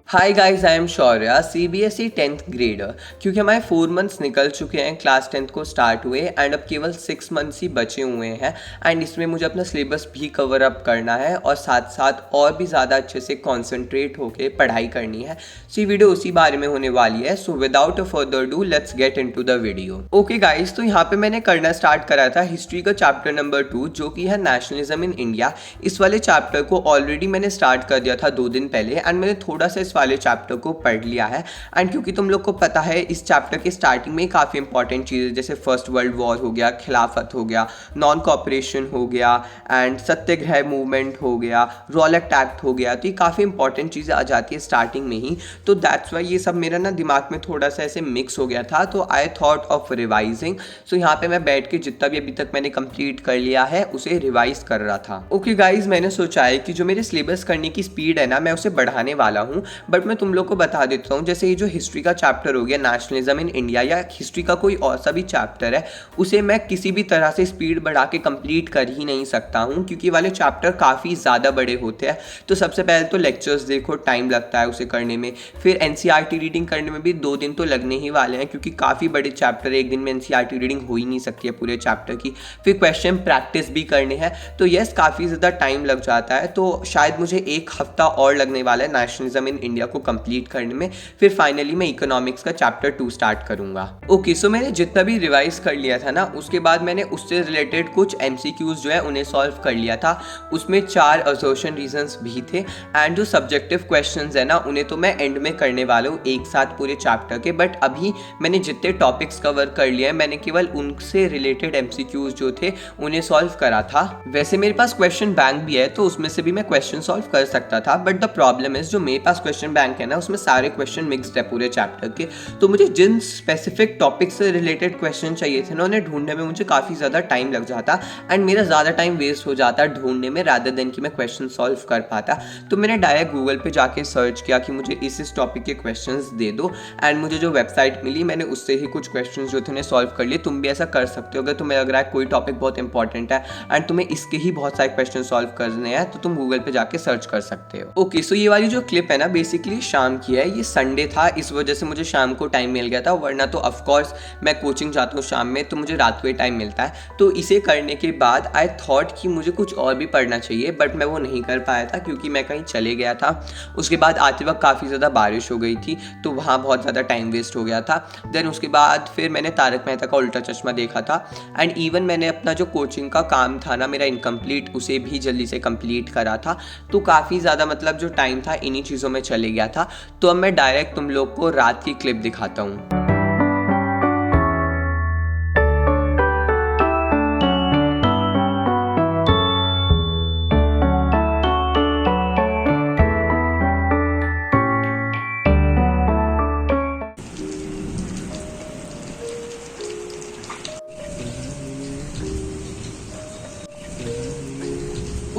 Hi guys, I am Shaurya, CBSE 10th grader. क्योंकि हमारे 4 months निकल चुके हैं, क्लास 10th को स्टार्ट हुए एंड अब केवल 6 मंथ्स ही बचे हुए हैं। एंड इसमें मुझे अपना सिलेबस भी कवर अप करना है और साथ साथ और भी ज़्यादा अच्छे से कॉन्सेंट्रेट होकर पढ़ाई करनी है। सो ये वीडियो उसी बारे में होने वाली है। So without a further do let's get into the video. Okay guys, तो यहाँ पे मैंने करना स्टार्ट करा था हिस्ट्री का चैप्टर नंबर 2, जो कि है नेशनलिज्म इन इंडिया। इस वाले चैप्टर को ऑलरेडी मैंने स्टार्ट कर दिया था 2 दिन पहले एंड मैंने थोड़ा सा इस वाले चैप्टर को पढ़ लिया है। एंड क्योंकि तुम लोग को पता है इस चैप्टर के स्टार्टिंग में ही काफ़ी इंपॉर्टेंट चीज़ें जैसे फर्स्ट वर्ल्ड वॉर हो गया, खिलाफत हो गया, नॉन कॉपरेशन हो गया एंड सत्याग्रह मूवमेंट हो गया, रॉलेट एक्ट हो गया, तो ये काफ़ी इंपॉर्टेंट चीज़ें आ जाती है स्टार्टिंग में ही। तो दैट्स वाई ये सब मेरा ना दिमाग में थोड़ा सा ऐसे मिक्स हो गया था, तो आई थॉट ऑफ रिवाइजिंग। सो यहाँ पे मैं बैठ के जितना भी अभी तक मैंने कंप्लीट कर लिया है उसे रिवाइज कर रहा था। ओके गाइज, मैंने सोचा है कि जो मेरे सिलेबस करने की स्पीड है ना, मैं उसे बढ़ाने वाला हूँ। बट मैं तुम लोग को बता देता हूँ, जैसे ये जो हिस्ट्री का चैप्टर हो गया नेशनलिज्म इन इंडिया, या हिस्ट्री का कोई और सा भी चैप्टर है, उसे मैं किसी भी तरह से स्पीड बढ़ा के कंप्लीट कर ही नहीं सकता हूँ, क्योंकि ये वाले चैप्टर काफ़ी ज़्यादा बड़े होते हैं। तो सबसे पहले तो लेक्चर्स देखो, टाइम लगता है उसे करने में, फिर एनसीईआरटी रीडिंग करने में भी 2 दिन तो लगने ही वाले हैं, क्योंकि काफ़ी बड़े चैप्टर है, एक दिन में एनसीईआरटी रीडिंग हो ही नहीं सकती है पूरे चैप्टर की। फिर क्वेश्चन प्रैक्टिस भी करने हैं, तो यस काफ़ी ज़्यादा टाइम लग जाता है। तो शायद मुझे 1 हफ्ता और लगने वाला है नेशनलिज्म इन इंडिया को कंप्लीट करने में। फिर फाइनली मैं इकोनॉमिक्स का चैप्टर 2 स्टार्ट करूंगा। ओके, सो मैंने जितना भी रिवाइज कर लिया था ना, उसके बाद मैंने उससे रिलेटेड कुछ एमसीक्यूज जो है उन्हें सॉल्व कर लिया था। उसमें 4 असर्शन रीजंस भी थे एंड जो सब्जेक्टिव क्वेश्चंस है ना, उन्हें तो मैं एंड में करने वाला हूँ एक साथ पूरे चैप्टर के। बट अभी मैंने जितने टॉपिक्स कवर कर लिए हैं, मैंने केवल उनसे रिलेटेड एमसीक्यूज जो थे उन्हें सॉल्व करा था। वैसे मेरे पास क्वेश्चन बैंक भी है, तो उसमें से भी मैं क्वेश्चन सॉल्व कर सकता था। बट द प्रॉब्लम इज, जो मेरे पास क्वेश्चन बैंक है ना, उसमें सारे क्वेश्चन मिक्स्ड है पूरे चैप्टर के। तो मुझे जिन स्पेसिफिक टॉपिक से रिलेटेड क्वेश्चन चाहिए थे ना, उन्हें ढूंढने में मुझे काफ़ी ज़्यादा टाइम लग जाता एंड मेरा ज़्यादा टाइम वेस्ट हो जाता ढूंढने में, रादर देन कि मैं क्वेश्चन सॉल्व कर पाता। तो मैंने डायरेक्ट गूगल पे जाके सर्च किया कि मुझे इस टॉपिक के क्वेश्चंस दे दो एंड मुझे जो वेबसाइट मिली, मैंने उससे ही कुछ क्वेश्चन जो थे उन्हें सॉल्व कर लिए। तुम भी ऐसा कर सकते हो। अगर तुम्हें लग रहा है कोई टॉपिक बहुत इंपॉर्टेंट है एंड तुम्हें इसके ही बहुत सारे क्वेश्चन सॉल्व करने हैं, तो तुम गूगल पे जाके सर्च कर सकते हो। ओके, सो ये वाली जो क्लिप है ना, बेसिकली शाम की है। ये संडे था, इस वजह से मुझे शाम को टाइम मिल गया था, वरना तो ऑफ कोर्स मैं कोचिंग जाता हूँ शाम में, तो मुझे रात को ही टाइम मिलता है। तो इसे करने के बाद आई थॉट कि मुझे कुछ और भी पढ़ना चाहिए, बट मैं वो नहीं कर पाया था क्योंकि मैं कहीं चले गया था। उसके बाद आते वक्त काफ़ी ज़्यादा बारिश हो गई थी, तो वहाँ बहुत ज़्यादा टाइम वेस्ट हो गया था। देन उसके बाद फिर मैंने तारक मेहता का उल्टा चश्मा देखा था एंड इवन मैंने अपना जो कोचिंग का काम था ना मेरा इनकम्प्लीट, उसे भी जल्दी से कंप्लीट करा था। तो काफ़ी ज़्यादा मतलब जो टाइम था इन्हीं चीज़ों में चले गया था। तो अब मैं डायरेक्ट तुम लोग को रात की क्लिप दिखाता हूँ।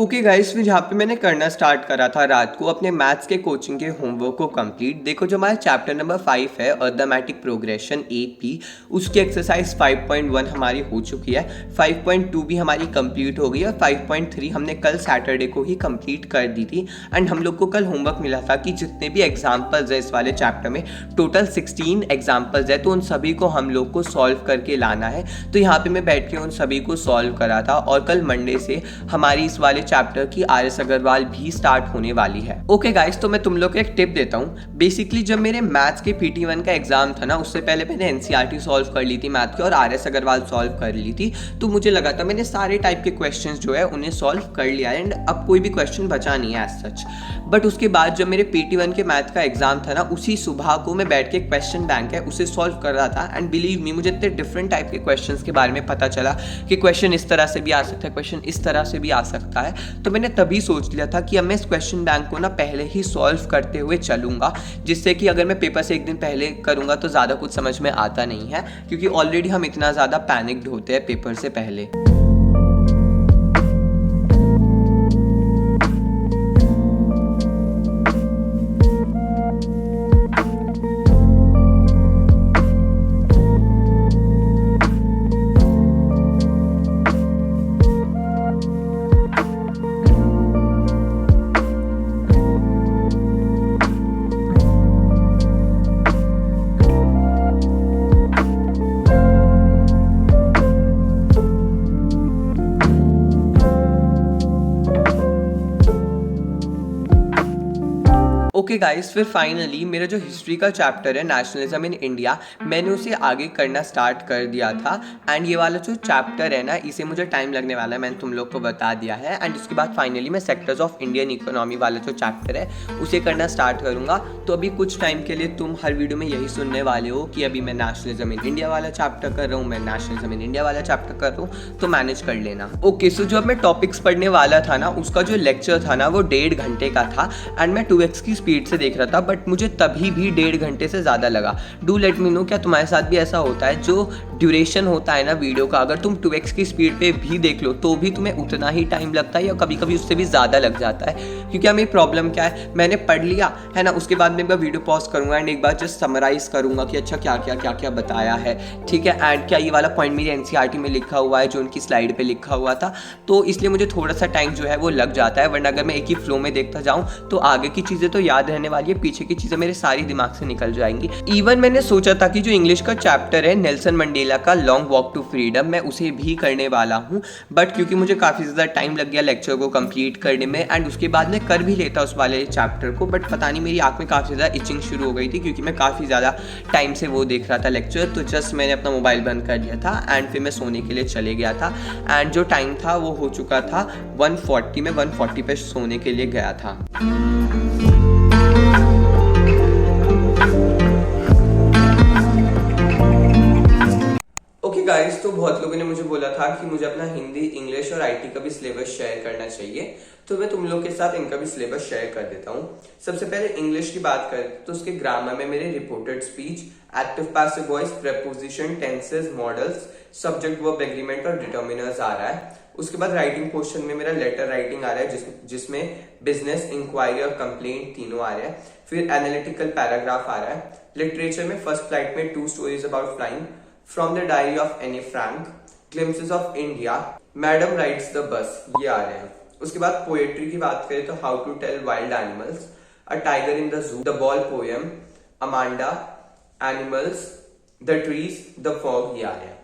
ओके गाइस, फिर यहाँ पे मैंने करना स्टार्ट करा था रात को अपने मैथ्स के कोचिंग के होमवर्क को कंप्लीट। देखो, जो हमारा चैप्टर नंबर 5 है अर्थमेटिक प्रोग्रेशन AP, उसकी एक्सरसाइज 5.1 हमारी हो चुकी है, 5.2 भी हमारी कंप्लीट हो गई और 5.3 हमने कल सैटरडे को ही कंप्लीट कर दी थी। एंड हम लोग को कल होमवर्क मिला था कि जितने भी एग्जाम्पल्स है इस वाले चैप्टर में, टोटल 16 एग्जाम्पल्स है, तो उन सभी को हम लोग को सॉल्व करके लाना है। तो यहाँ पे मैं बैठ के उन सभी को सॉल्व करा था और कल मंडे से हमारी इस वाले चैप्टर की RS अग्रवाल भी स्टार्ट होने वाली है। ओके गाइस, तो मैं तुम लोग को एक टिप देता हूँ। बेसिकली जब मेरे मैथ्स के PT1 का एग्जाम था ना, उससे पहले मैंने NCERT सॉल्व कर ली थी मैथ की और RS अग्रवाल सॉल्व कर ली थी। तो मुझे लगा था मैंने सारे टाइप के क्वेश्चंस जो है उन्हें सॉल्व कर लिया एंड अब कोई भी क्वेश्चन बचा नहीं है एज सच। बट उसके बाद जब मेरे PT1 के मैथ का एग्जाम था ना, उसी सुबह को मैं बैठ के क्वेश्चन बैंक है उसे सॉल्व कर रहा था एंड बिलीव मी, मुझे इतने डिफरेंट टाइप के क्वेश्चंस के बारे में पता चला कि क्वेश्चन इस तरह से भी आ सकता है, क्वेश्चन इस तरह से भी आ सकता है। तो मैंने तभी सोच लिया था कि अब मैं इस क्वेश्चन बैंक को ना पहले ही सॉल्व करते हुए चलूंगा, जिससे कि अगर मैं पेपर से एक दिन पहले करूंगा तो ज़्यादा कुछ समझ में आता नहीं है, क्योंकि ऑलरेडी हम इतना ज़्यादा पैनिक्ड होते हैं पेपर से पहले। ओके गाइस, फिर फाइनली मेरा जो हिस्ट्री का चैप्टर है नेशनलिज्म इन इंडिया, मैंने उसे आगे करना स्टार्ट कर दिया था। एंड ये वाला जो चैप्टर है ना, इसे मुझे टाइम लगने वाला है, मैंने तुम लोग को बता दिया है। एंड उसके बाद फाइनली मैं सेक्टर्स ऑफ इंडियन इकोनॉमी वाला जो चैप्टर है उसे करना स्टार्ट करूँगा। तो अभी कुछ टाइम के लिए तुम हर वीडियो में यही सुनने वाले हो कि अभी मैं नेशनलिज्म इन इंडिया वाला चैप्टर कर रहा हूँ, मैं नेशनलिज्म इन इंडिया वाला चैप्टर कर रहा हूँ, तो मैनेज कर लेना। ओके, सो जो अब मैं टॉपिक्स पढ़ने वाला था ना, उसका जो लेक्चर था ना वो 1.5 घंटे का था। एंड मैं 2x की स्पीड से देख रहा था, बट मुझे तभी भी 1.5 घंटे से ज़्यादा लगा। डू लेट मी नो, क्या तुम्हारे साथ भी ऐसा होता है? जो ड्यूरेशन होता है ना वीडियो का, अगर तुम 2x की स्पीड पे भी देख लो तो भी तुम्हें उतना ही टाइम लगता है या कभी कभी उससे भी ज़्यादा लग जाता है। क्योंकि हमें प्रॉब्लम क्या है, मैंने पढ़ लिया है ना, उसके बाद मैं एक बार वीडियो पॉज करूँगा एंड एक बार जस्ट समराइज करूँगा कि अच्छा क्या क्या बताया है, ठीक है। एंड क्या ये वाला पॉइंट मेरी NCERT में लिखा हुआ है जो उनकी स्लाइड पर लिखा हुआ था, तो इसलिए मुझे थोड़ा सा टाइम जो है वो लग जाता है। वरना अगर मैं एक ही फ्लो में देखता जाऊँ तो आगे की चीज़ें तो याद रहने वाली है, पीछे की चीज़ें मेरे सारी दिमाग से निकल जाएंगी। इवन मैंने सोचा था कि जो इंग्लिश का चैप्टर है नेल्सन मंडेला का लॉन्ग वॉक टू फ्रीडम, मैं उसे भी करने वाला हूँ। बट क्योंकि मुझे काफ़ी ज़्यादा टाइम लग गया लेक्चर को कंप्लीट करने में, एंड उसके बाद मैं कर भी लेता उस वाले चैप्टर को, बट पता नहीं मेरी आँख में काफ़ी ज़्यादा इचिंग शुरू हो गई थी क्योंकि मैं काफ़ी ज़्यादा टाइम से वो देख रहा था लेक्चर। तो जस्ट मैंने अपना मोबाइल बंद कर दिया था एंड फिर मैं सोने के लिए चले गया था। एंड जो टाइम था वो हो चुका था 1:40 में, 1:40 पे सोने के लिए गया था। ओके गाइस, तो बहुत लोगों ने मुझे बोला था कि मुझे अपना हिंदी, इंग्लिश और IT का भी सिलेबस शेयर करना चाहिए, तो मैं तुम लोग के साथ इनका भी सिलेबस शेयर कर देता हूँ। सबसे पहले इंग्लिश की बात करें तो उसके ग्रामर में मेरे reported speech, active passive voice, preposition, tenses, models, subject verb agreement और डिटर्मिनर्स आ रहा है। उसके बाद राइटिंग पोर्शन में मेरा लेटर राइटिंग आ रहा है जिसमें बिजनेस, इंक्वायरी और कंप्लेंट तीनों आ रहे हैं। फिर एनालिटिकल पैराग्राफ आ रहा है। लिटरेचर में फर्स्ट फ्लाइट में 2 stories about flying, from the diary of Anne Frank, glimpses of India, madam rides the bus, ये आ रहे हैं। उसके बाद पोएट्री की बात करें तो how to tell wild animals, a tiger in the zoo, the ball poem, Amanda, animals, the trees, the fog, ये आ रहे हैं।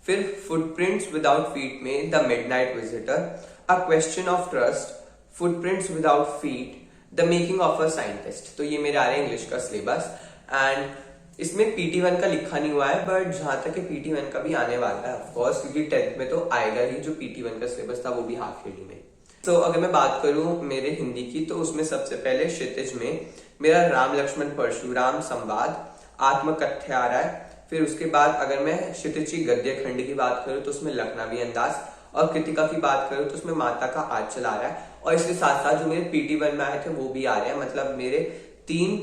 फिर फुटप्रिंट्स विदाउट फीट में the midnight visitor, a question of trust, footprints without feet, the making of a scientist. तो ये मेरे आ रहे हैं इंग्लिश का सिलेबस। एंड इसमें PT1 का लिखा नहीं हुआ है, बट जहां तक PT1 का भी आने वाला है ऑफकोर्स, क्योंकि 10th में तो आएगा ही। जो PT1 का सिलेबस था वो भी हाफ ईयरली में। तो अगर मैं बात करूं मेरे हिंदी की, तो उसमें सबसे पहले क्षितिज में मेरा राम लक्ष्मण परशुराम संवाद, आत्मकथ्य आ रहा है। फिर उसके बाद अगर मैं क्षितिज की गद्य खंड की बात करूं तो उसमें लखनवी अंदाज, और कृतिका की बात करूं तो उसमें माता का आंचल आ रहा है। और इसके साथ साथ जो मेरे PT1 में आए थे वो भी आ रहे हैं। मतलब मेरे 3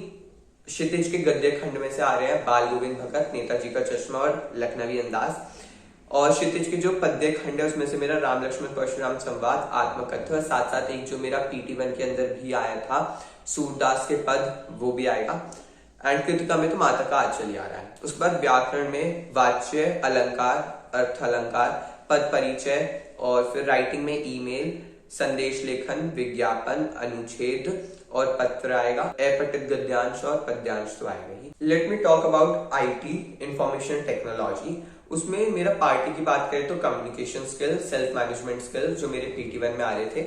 क्षितिज के गद्य खंड में से आ रहे हैं बाल गोविंद भगत, नेताजी का चश्मा और लखनवी अंदाज। और क्षितिज के जो पद्य खंड है उसमें से मेरा राम लक्ष्मण परशुराम संवाद, आत्मकथ्य, और साथ साथ एक जो मेरा PT1 के अंदर भी आया था सूरदास के पद, वो भी आएगा। एंड कृतिका में तो माता का आंचल ही आ रहा है। उसके बाद व्याकरण में वाच्य, अलंकार, अर्थ अलंकार, पद परिचय, और फिर राइटिंग में ईमेल, संदेश लेखन, विज्ञापन, अनुच्छेद और पत्र आएगा। अपठित गद्यांश और पद्यांश तो आएगा ही। Let me talk about IT, information technology. उसमें मेरा पार्टी की बात करें तो communication skill, self management skill जो मेरे PT1 में आ रहे थे,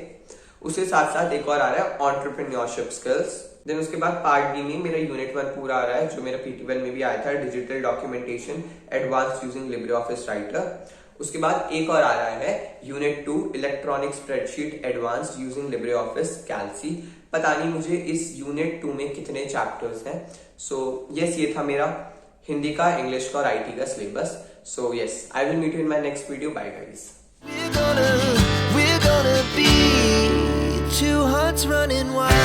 उसके साथ साथ एक और आ रहा है एंटरप्रेन्योरशिप स्किल्स। देन उसके बाद पार्ट B में मेरा यूनिट 1 पूरा आ रहा है जो मेरा PT1 में भी आया था, digital documentation advance using Libre Office Writer. उसके बाद एक और आ रहा है unit 2, electronic spreadsheet advance using Libre Office Calc. पता नहीं मुझे इस यूनिट 2 में कितने चैप्टर्स हैं। सो यस, ये था मेरा हिंदी का, इंग्लिश का और IT का syllabus. So yes, I will meet you in my next video. Bye guys. We're gonna be two hearts running wild.